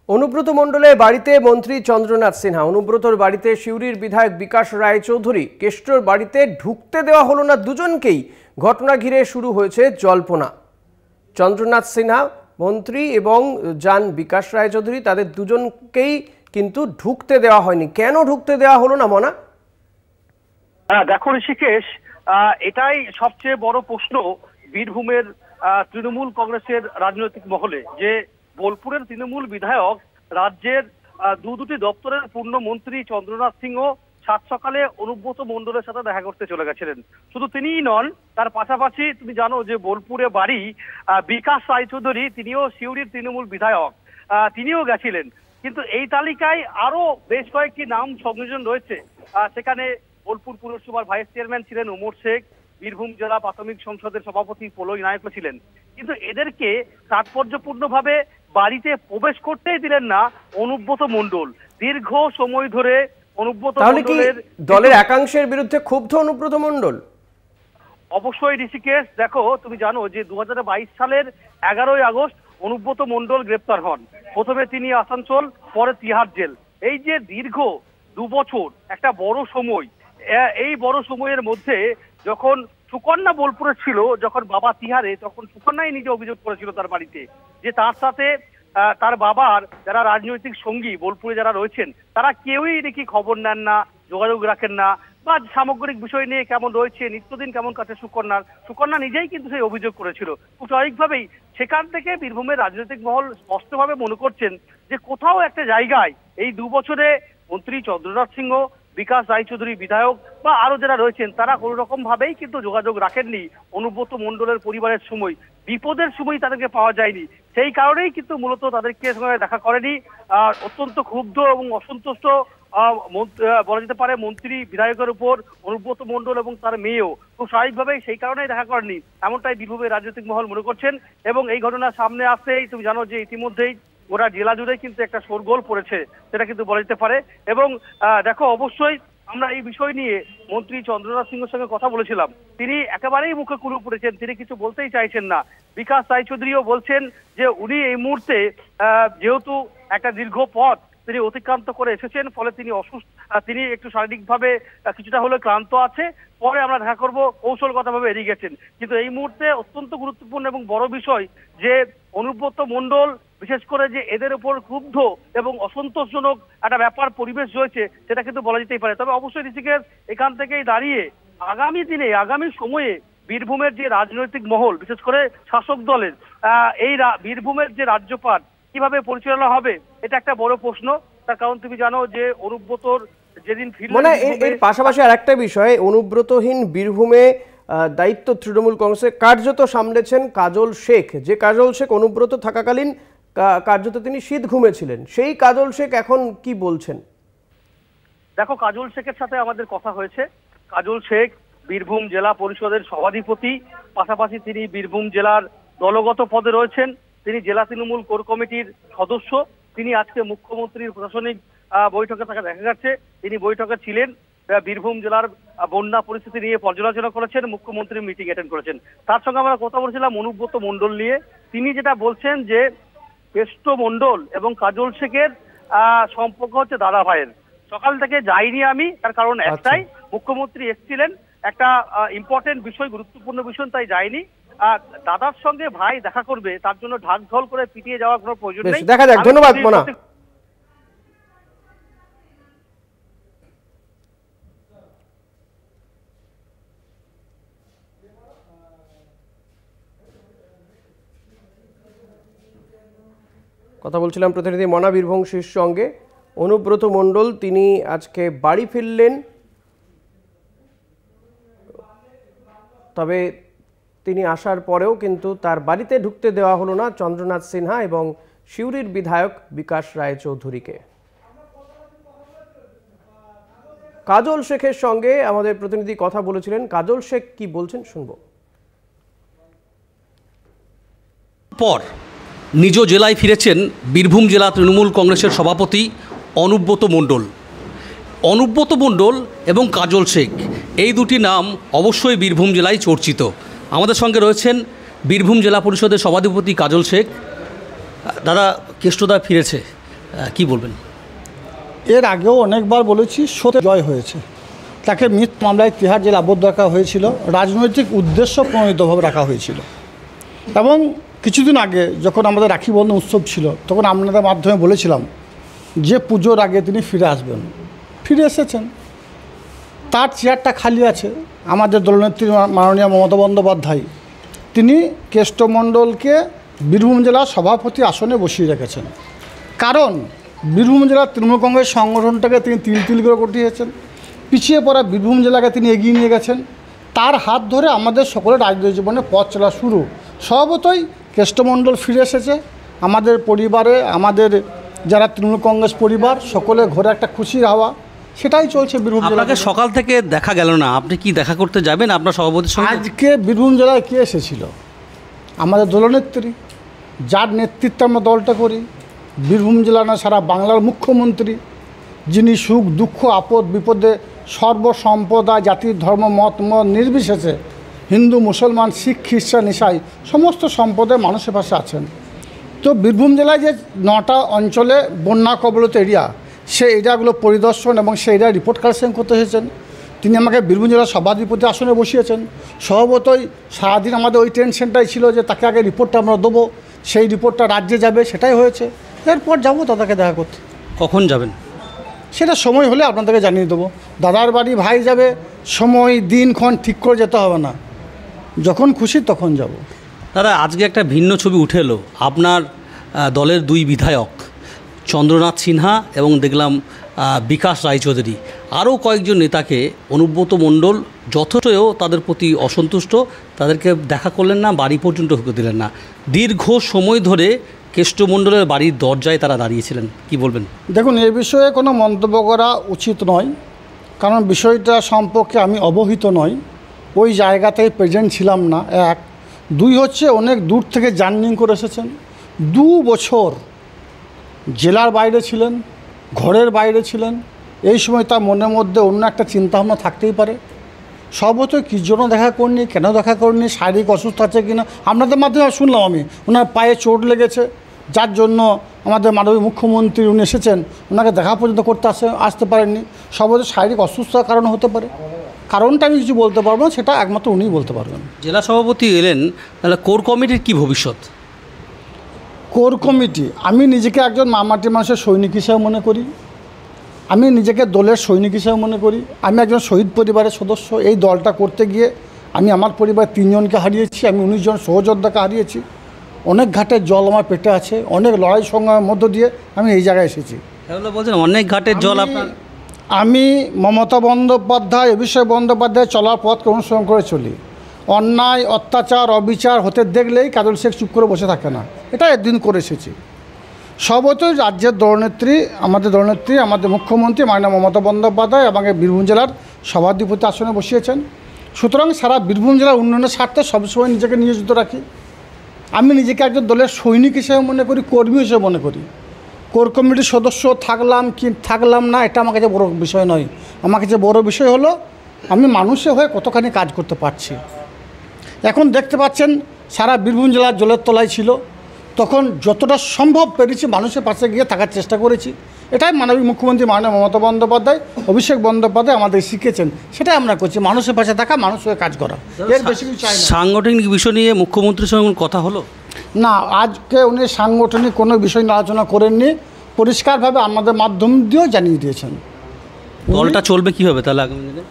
অনুব্রত মণ্ডলের বাড়িতে মন্ত্রী চন্দ্রনাথ সিনহা। অনুব্রতর বাড়িতে সিউড়ির বিধায়ক বিকাশ রায়চৌধুরী। কেষ্টর বাড়িতে ঢুকতে দেওয়া হলো না দুজনকেই। ঘটনা ঘিরে শুরু হয়েছে জল্পনা। চন্দ্রনাথ সিনহা মন্ত্রী এবং যান বিকাশ রায়চৌধুরী, তাদের দুজনকেই কিন্তু ঢুকতে দেওয়া হয়নি। কেন ঢুকতে দেওয়া হলো না মনা? দেখো ঋষিকেশ, এটাই সবচেয়ে বড় প্রশ্ন বীরভূমের তৃণমূল কংগ্রেসের রাজনৈতিক মহলে, যে বোলপুরের তৃণমূল বিধায়ক রাজ্যের দুটি দপ্তরের পূর্ণ মন্ত্রী চন্দ্রনাথ সিংহ সাত সকালে অনুব্রত মণ্ডলের সাথে দেখা করতে চলে গেছিলেন। শুধু তিনিই নন, তার পাশাপাশি তুমি জানো যে বোলপুরে বাড়ি বিকাশ রায়চৌধুরী, তিনিও সিউড়ির তৃণমূল বিধায়ক, তিনিও গেছিলেন। কিন্তু এই তালিকায় আরো বেশ কয়েকটি নাম সংযোজন রয়েছে। সেখানে বোলপুর পুরসভার ভাইস চেয়ারম্যান ছিলেন ওমর শেখ, বীরভূম জেলা প্রাথমিক সংসদের সভাপতি প্রলয় নায়কও ছিলেন। কিন্তু এদেরকে তাৎপর্যপূর্ণভাবে বাড়িতে প্রবেশ করতেই দিলেন না অনুব্রত মণ্ডল। দীর্ঘ সময় ধরে অনুব্রত মণ্ডলের দলের একাংশের বিরুদ্ধে ক্ষুব্ধ অনুব্রত মণ্ডল। অবশ্যই ঋষিকেশ, দেখো তুমি জানো যে 2022 সালের 11ই আগস্ট অনুব্রত মণ্ডল গ্রেপ্তার হন। প্রথমে তিনি আসানসোল, পরে তিহার জেল। এই যে দীর্ঘ 2 বছর একটা বড় সময়, এই বড় সময়ের মধ্যে যখন সুকন্যা বোলপুরে ছিল, যখন বাবা তিহারে, তখন সুকন্যাই নিজে অভিযোগ করেছিল তার বাড়িতে যে তার সাথে তার বাবার যারা রাজনৈতিক সঙ্গী বোলপুরে যারা রয়েছেন তারা কেউই নাকি খবর নেন না, যোগাযোগ রাখেন না, বা সামগ্রিক বিষয় নিয়ে কেমন রয়েছে, নিত্যদিন কেমন কাছে সুকন্যা নিজেই কিন্তু সেই অভিযোগ করেছিল। খুব স্বাভাবিকভাবেই সেখান থেকে বীরভূমের রাজনৈতিক মহল স্পষ্টভাবে মনে করছেন যে কোথাও একটা জায়গায় এই 2 বছরে মন্ত্রী চন্দ্রনাথ সিংহ, বিকাশ রায়চৌধুরী বিধায়ক বা আরো যারা রয়েছেন তারা কোনো রকম ভাবেই কিন্তু যোগাযোগ রাখেননি অনুব্রত মণ্ডলের পরিবারের সময়, বিপদের সময় তাদেরকে পাওয়া যায়নি। সেই কারণেই কিন্তু মূলত তাদেরকে দেখা করেনি। অত্যন্ত ক্ষুব্ধ এবং অসন্তুষ্ট বলা যেতে পারে মন্ত্রী বিধায়কের উপর অনুব্রত মণ্ডল এবং তার মেয়েও। খুব স্বাভাবিকভাবেই সেই কারণেই দেখা করেনি, এমনটাই বীরভূমের রাজনৈতিক মহল মনে করছেন। এবং এই ঘটনা সামনে আসতেই তুমি জানো যে ইতিমধ্যেই গোটা জেলা জুড়ে কিন্তু একটা শোরগোল পড়েছে, সেটা কিন্তু বলা যেতে পারে। এবং দেখো অবশ্যই আমরা এই বিষয় নিয়ে মন্ত্রী চন্দ্রনাথ সিংহের সঙ্গে কথা বলেছিলাম। তিনি একেবারেই মুখে কুলু পড়েছেন, তিনি কিছু বলতেই চাইছেন না। বিকাশ রায়চৌধুরীও বলছেন যে উনি এই মুহূর্তে যেহেতু একটা দীর্ঘ পথ তিনি অতিক্রান্ত করে এসেছেন, ফলে তিনি অসুস্থ, তিনি একটু শারীরিকভাবে কিছুটা হলে ক্লান্ত আছে, পরে আমরা দেখা করবো, কৌশলগতভাবে এড়িয়ে গেছেন। কিন্তু এই মুহূর্তে অত্যন্ত গুরুত্বপূর্ণ এবং বড় বিষয় যে অনুব্রত মণ্ডল বিশেষ করে যে এদের উপর ক্ষুব্ধ এবং অসন্তোষজনক একটা ব্যাপার পরিবেশ রয়েছে, সেটা কিন্তু বলা যেতেই পারে। তবে অবশ্যই ঋষিকেশ, এখান থেকেই দাঁড়িয়ে আগামী দিনে আগামী সময়ে বীরভূমের যে রাজনৈতিক মহল, বিশেষ করে শাসক দলের এই বীরভূমের যে রাজ্যপাট কিভাবে পরিচালনা হবে, এটা একটা বড় প্রশ্ন। তার কারণ তুমি জানো যে অনুব্রতর যেদিন মানে এর পাশাপাশি আর একটা বিষয়, অনুব্রতহীন বীরভূমে দায়িত্ব তৃণমূল কংগ্রেসে কার্যত সামলেছেন কাজল শেখ। যে কাজল শেখ অনুব্রত থাকাকালীন কার্যত তিনি শীত ঘুমেছিলেন, সেই কাজল শেখ এখন কি বলছেন? দেখো কাজল শেখের সাথে আমাদের কথা হয়েছে। কাজল শেখ বীরভূম জেলা পরিষদের সভাধিপতি, পাশাপাশি তিনি বীরভূম জেলার দলগত পদে রয়েছেন। তিনি জেলা তৃণমূল কোর কমিটির সদস্য। তিনি আজকে মুখ্যমন্ত্রীর প্রশাসনিক বৈঠকে তাকে দেখা যাচ্ছে, তিনি বৈঠকে ছিলেন। বীরভূম জেলার বন্যা পরিস্থিতি নিয়ে পর্যালোচনা করেছেন, মুখ্যমন্ত্রী মিটিং অ্যাটেন্ড করেছেন। তার সঙ্গে আমরা কথা বলছিলাম অনুব্রত মণ্ডল নিয়ে। তিনি যেটা বলছেন যে কেষ্ট মণ্ডল এবং কাজল শেখের সম্পর্ক হচ্ছে দাদা ভাইয়ের। সকাল থেকে যাইনি আমি, তার কারণ একটাই, মুখ্যমন্ত্রী এসেছিলেন, একটা ইম্পর্টেন্ট বিষয়, গুরুত্বপূর্ণ বিষয়, তাই যায়নি। দাদার সঙ্গে ভাই দেখা করবে, তার জন্য ঢাক ঢোল করে পিটিয়ে যাওয়ার কোনো প্রয়োজন নেই। দেখা যাক, ধন্যবাদ মোনা। কথা বলছিলাম প্রতিনিধি মনা বীরভূমের সঙ্গে। অনুব্রত মণ্ডল তিনি আজকে বাড়ি ফিরলেন, তবে তিনি আসার পরেও কিন্তু তার বাড়িতে ঢুকতে দেওয়া হলো না চন্দ্রনাথ সিনহা এবং সিউড়ির বিধায়ক বিকাশ রায়চৌধুরীকে। কাজল শেখের সঙ্গে আমাদের প্রতিনিধি কথা বলেছিলেন, কাজল শেখ কি বলছেন শুনবো। পর নিজ জেলায় ফিরেছেন বীরভূম জেলা তৃণমূল কংগ্রেসের সভাপতি অনুব্রত মণ্ডল এবং কাজল শেখ, এই দুটি নাম অবশ্যই বীরভূম জেলায় চর্চিত। আমাদের সঙ্গে রয়েছেন বীরভূম জেলা পরিষদের সভাধিপতি কাজল শেখ। দাদা, কেষ্টদা ফিরেছে, কি বলবেন? এর আগেও অনেকবার বলেছি, সত্যি জয় হয়েছে। তাকে মিথ্যা মামলায় তিহার জেলে আবদ্ধ রাখা হয়েছিল, রাজনৈতিক উদ্দেশ্য প্রণোদিতভাবে রাখা হয়েছিল। এবং কিছুদিন আগে যখন আমাদের রাখি বন্ধন উৎসব ছিল, তখন আপনাদের মাধ্যমে বলেছিলাম যে পুজোর আগে তিনি ফিরে আসবেন। ফিরে এসেছেন, তার চেয়ারটা খালি আছে। আমাদের দলনেত্রী মাননীয় মমতা বন্দ্যোপাধ্যায় তিনি কেষ্টমণ্ডলকে বীরভূম জেলার সভাপতি আসনে বসিয়ে রেখেছেন। কারণ বীরভূম জেলার তৃণমূল কংগ্রেস সংগঠনটাকে তিনি তিল তিল করে গঠিয়েছেন, পিছিয়ে পড়া বীরভূম জেলাকে তিনি এগিয়ে নিয়ে গেছেন। তার হাত ধরে আমাদের সকলের রাজনৈতিক জীবনে পথ চলা শুরু। স্বভাবতই কেষ্টমণ্ডল ফিরে এসেছে। আমাদের পরিবারে, আমাদের যারা তৃণমূল কংগ্রেস পরিবার, সকলে ঘরে একটা খুশির হাওয়া, সেটাই চলছে বীরভূম জেলায়। আপনাকে সকাল থেকে দেখা গেল না, আপনি কি দেখা করতে যাবেন আপনার সভাপতির সঙ্গে? আজকে বীরভূম জেলায় কে এসেছিল? আমাদের দলনেত্রী, যার নেতৃত্বে আমরা দলটা করি। বীরভূম জেলা না, সারা বাংলার মুখ্যমন্ত্রী, যিনি সুখ দুঃখ আপদ বিপদে সর্বসম্প্রদায় জাতি ধর্ম মত নির্বিশেষে হিন্দু মুসলমান শিখ খ্রিস্টান ইসাই সমস্ত সম্প্রদায়ের মানুষের পাশে আছেন। তো বীরভূম জেলায় যে 9টা অঞ্চলে বন্যা কবলিত এরিয়া, সেই এরিয়াগুলো পরিদর্শন এবং সেই এরিয়া রিপোর্ট কালেকশন করতে এসেছেন। তিনি আমাকে বীরভূম জেলার সভাধিপতি আসনে বসিয়েছেন। স্বভাবতই সারাদিন আমাদের ওই টেনশনটাই ছিল যে তাকে আগে রিপোর্টটা আমরা দেবো, সেই রিপোর্টটা রাজ্যে যাবে, সেটাই হয়েছে। এরপর যাবো দাদাকে দেখা করতে। কখন যাবেন? সেটা সময় হলে আপনাদেরকে জানিয়ে দেবো। দাদার বাড়ি ভাই যাবে, সময় দিনক্ষণ ঠিক করে যেতে হবে না, যখন খুশি তখন যাব। দাদা, আজকে একটা ভিন্ন ছবি উঠে এলো। আপনার দলের 2 বিধায়ক চন্দ্রনাথ সিনহা এবং দেখলাম বিকাশ রায়চৌধুরী, আরও কয়েকজন নেতাকে অনুব্রত মণ্ডল যথেষ্টও তাদের প্রতি অসন্তুষ্ট, তাদেরকে দেখা করলেন না, বাড়ি পর্যন্ত ঢুকে দিলেন না। দীর্ঘ সময় ধরে কেষ্টমণ্ডলের বাড়ির দরজায় তারা দাঁড়িয়েছিলেন, কি বলবেন? দেখুন, এ বিষয়ে কোনো মন্তব্য করা উচিত নয়, কারণ বিষয়টা সম্পর্কে আমি অবহিত নই, ওই জায়গাতেই প্রেজেন্ট ছিলাম না। 1, 2 হচ্ছে অনেক দূর থেকে জার্নি করে এসেছেন। 2 বছর জেলার বাইরে ছিলেন, ঘরের বাইরে ছিলেন। এই সময় তার মনের মধ্যে অন্য একটা চিন্তাভাবনা থাকতেই পারে। সর্বতই কী জন্য দেখা করিনি, কেন দেখা করিনি, শারীরিক অসুস্থ আছে কিনা, আপনাদের মাধ্যমে শুনলাম আমি ওনার পায়ে চোট লেগেছে, যার জন্য আমাদের মাননীয় মুখ্যমন্ত্রী উনি এসেছেন, ওনাকে দেখা পর্যন্ত করতে আসতে পারেননি। সর্বতই শারীরিক অসুস্থতার কারণে হতে পারে। কারণটা আমি কিছু বলতে পারবো না, সেটা একমাত্র উনিই বলতে পারবেন। জেলা সভাপতি এলেন, তাহলে কোর কমিটির কি ভবিষ্যৎ? কোর কমিটি, আমি নিজেকে একজন মামাটি মানুষের সৈনিক হিসেবে মনে করি। আমি নিজেকে দলের সৈনিক হিসেবে মনে করি। আমি একজন শহীদ পরিবারের সদস্য। এই দলটা করতে গিয়ে আমি আমার পরিবার 3 জনকে হারিয়েছি, আমি 19 জন সহযোদ্ধাকে হারিয়েছি। অনেক ঘাটের জল আমার পেটে আছে, অনেক লড়াই সংগ্রামের মধ্য দিয়ে আমি এই জায়গায় এসেছি। তাহলে বলছেন অনেক ঘাটের জল আপনার? আমি মমতা বন্দ্যোপাধ্যায়, অভিষেক বন্দ্যোপাধ্যায় চলার পথকে অনুসরণ করে চলি। অন্যায় অত্যাচার অবিচার হতে দেখলেই কাজল শেখ চুপ করে বসে থাকে না, এটা একদিন করে এসেছি। সর্বতই রাজ্যের দলনেত্রী, আমাদের মুখ্যমন্ত্রী মাননীয় মমতা বন্দ্যোপাধ্যায় আমাকে বীরভূম জেলার সভাধিপতি আসনে বসিয়েছেন। সুতরাং সারা বীরভূম জেলার উন্নয়নের স্বার্থে সবসময় নিজেকে নিয়োজিত রাখি। আমি নিজেকে একজন দলের সৈনিক হিসেবে মনে করি, কর্মী হিসেবে মনে করি। কোর কমিটির সদস্য থাকলাম কি থাকলাম না, এটা আমার কাছে বড় বিষয় নয়। আমার কাছে বড় বিষয় হলো আমি মানুষের হয়ে কতখানি কাজ করতে পারছি। এখন দেখতে পাচ্ছেন সারা বীরভূম জেলার জলের তলায় ছিল, তখন যতটা সম্ভব পেরেছি মানুষের পাশে গিয়ে থাকার চেষ্টা করেছি। এটাই মাননীয় মুখ্যমন্ত্রী মাননীয় মমতা বন্দ্যোপাধ্যায়, অভিষেক বন্দ্যোপাধ্যায় আমাদের শিখিয়েছেন, সেটাই আমরা করছি, মানুষের পাশে থাকা, মানুষের কাজ করা। এর বেশি কিছু চাই না। সাংগঠনিক বিষয় নিয়ে মুখ্যমন্ত্রীর সঙ্গে কথা হলো না? আজকে উনি সাংগঠনিক কোনো বিষয় নিয়ে আলোচনা করেননি, পরিষ্কারভাবে আমাদের মাধ্যম দিয়েও জানিয়ে দিয়েছেন। দলটা চলবে কীভাবে তাহলে আগামী দিনে?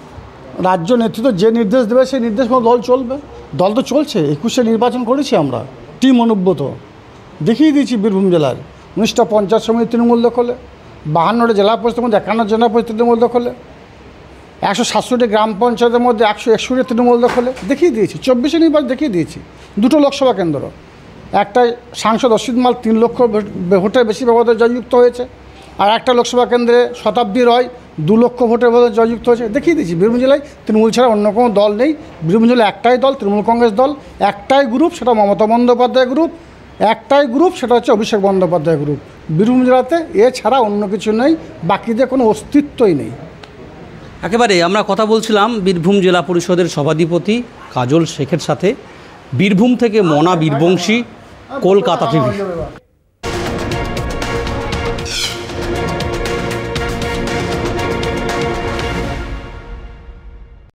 রাজ্য নেতৃত্ব যে নির্দেশ দেবে সেই নির্দেশ মতো দল চলবে। দল তো চলছে, 21-এ নির্বাচন করেছি আমরা, টিম অনুব্রত দেখিয়ে দিয়েছি। বীরভূম জেলার 19টা পঞ্চায়েত সমিতি তৃণমূল দখলে, 52টা জেলা পরিষদের মধ্যে 51 জেলা পরিষদ তৃণমূল দখলে, 167 গ্রাম পঞ্চায়েতের মধ্যে 161 তৃণমূল দখলে দেখিয়ে দিয়েছি। 24-এ নির্বাচন দেখিয়ে দিয়েছি। 2টো লোকসভা কেন্দ্র, একটা সাংসদ অসিত মাল 3 লক্ষ ভোটের বেশি ব্যবধানে জয়যুক্ত হয়েছে, আর একটা লোকসভা কেন্দ্রে শতাব্দী রয় 2 লক্ষ ভোটের ব্যবধানে জয়যুক্ত হয়েছে। দেখিয়ে দিয়েছি বীরভূম জেলায় তৃণমূল ছাড়া অন্য কোনো দল নেই। বীরভূম জেলায় একটাই দল, তৃণমূল কংগ্রেস দল, একটাই গ্রুপ, সেটা মমতা বন্দ্যোপাধ্যায় গ্রুপ, একটাই গ্রুপ, সেটা হচ্ছে অভিষেক বন্দ্যোপাধ্যায় গ্রুপ। বীরভূম জেলাতে এছাড়া অন্য কিছু নেই, বাকিদের কোনো অস্তিত্বই নেই। একেবারে আমরা কথা বলছিলাম বীরভূম জেলা পরিষদের সভাধিপতি কাজল শেখের সাথে। বীরভূম থেকে মনা বীরবংশী, কলকাতা টিভি।